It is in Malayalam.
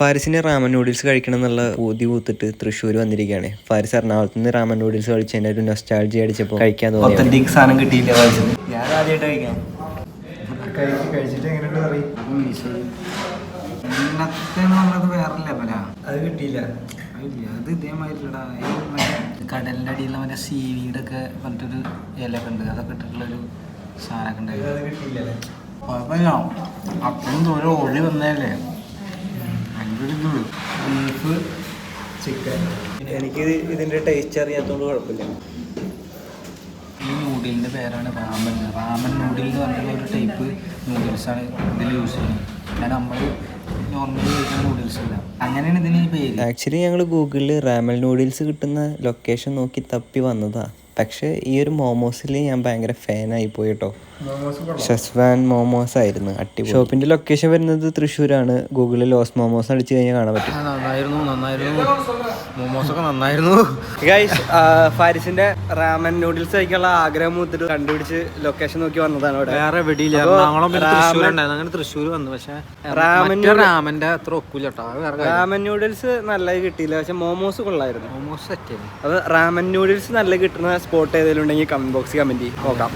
ഫാരിസിന് റാമൻ നൂഡിൽസ് കഴിക്കണം എന്നുള്ള പൂതി കൂത്തിട്ട് തൃശ്ശൂർ വന്നിരിക്കുകയാണ്. ഫാരിസ് എറണാകുളത്ത് നിന്ന് റാമൻ നൂഡിൽസ് കഴിച്ചതിൻ്റെ ഒരു നൊസ്റ്റാൾജി അടിച്ചപ്പോൾ കഴിക്കാൻ തോന്നി. ഒത്തന്റിക് സാധനം കിട്ടിയില്ല കഴിച്ചത്. ഞാൻ ആദ്യമായിട്ട് കഴിക്കാം. കഴിച്ചിട്ട് എങ്ങനെയുണ്ട് പറയും. വേറെ ലെവലാ. അത് കിട്ടിയില്ല. അത് ഇതേമാതിരിടാ കടലിൻ്റെ അടിയിലുള്ള മറ്റേ സീവീഡൊക്കെ പറഞ്ഞിട്ടൊരു ഇലൊക്കെ ഉണ്ട്, അതൊക്കെ ഇട്ടിട്ടുള്ളൊരു സാധനമൊക്കെ ഉണ്ടായിരുന്നു. അത് കിട്ടിയില്ലല്ലേ? കുഴപ്പമില്ല, അത്രയും ദൂരം ഓടി വന്നതല്ലേ. Beef, chicken. എനിക്ക് ഇതിൻ്റെ ടേസ്റ്റ് അറിയാത്തതുകൊണ്ട് കുഴപ്പമില്ല. ഈ നൂഡിലിൻ്റെ പേരാണ് റാമൻ. റാമൻ നൂഡിൽ എന്ന് പറഞ്ഞിട്ടുള്ള ഒരു ടൈപ്പ് നൂഡിൽസാണ് ഇതിൽ യൂസ് ചെയ്യുന്നത്. ഞാൻ നമ്മൾ നോർമലി കഴിക്കുന്ന നൂഡിൽസ് അല്ല, അങ്ങനെയാണ് ഇതിന് പേര്. ആക്ച്വലി ഞങ്ങൾ ഗൂഗിളിൽ റാമൻ നൂഡിൽസ് കിട്ടുന്ന ലൊക്കേഷൻ നോക്കി തപ്പി വന്നതാ. പക്ഷേ ഈ ഒരു മോമോസിൽ ഞാൻ ഭയങ്കര ഫാനായി പോയി കേട്ടോ. ഷെസ്വാൻ മോമോസ് ആയിരുന്നു അടിപൊളി. ഷോപ്പിന്റെ ലൊക്കേഷൻ വരുന്നത് തൃശ്ശൂരാണ്. ഗൂഗിളിൽ ലോസ് മോമോസ് അടിച്ച് കഴിഞ്ഞാൽ കാണാൻ പറ്റും. നന്നായിരുന്നു മോമോസൊക്കെ നന്നായിരുന്നു. ഗൈസ്, ഫാരിസിന്റെ റാമൻ നൂഡിൽസ് കഴിക്കാനുള്ള ആഗ്രഹം മൂത്തിട്ട് കണ്ടുപിടിച്ച് ലൊക്കേഷൻ നോക്കി വന്നതാണ് ഇവിടെ. വേറെ എവിടെയില്ല, അങ്ങനെ തൃശ്ശൂർ വന്നു. പക്ഷെ റാമന്റെ അത്ര ഒക്കൂല കേട്ടോ. റാമൻ നൂഡിൽസ് നല്ലത് കിട്ടിയില്ല, പക്ഷെ മോമോസ് കൊള്ളായിരുന്നു. മോമോസ് സെറ്റ്. അത് റാമൻ നൂഡിൽസ് നല്ല കിട്ടുന്ന സ്പോട്ട് ഏതെങ്കിലും ഉണ്ടെങ്കിൽ കമന്റ് ബോക്സിൽ കമന്റ് നോക്കാം.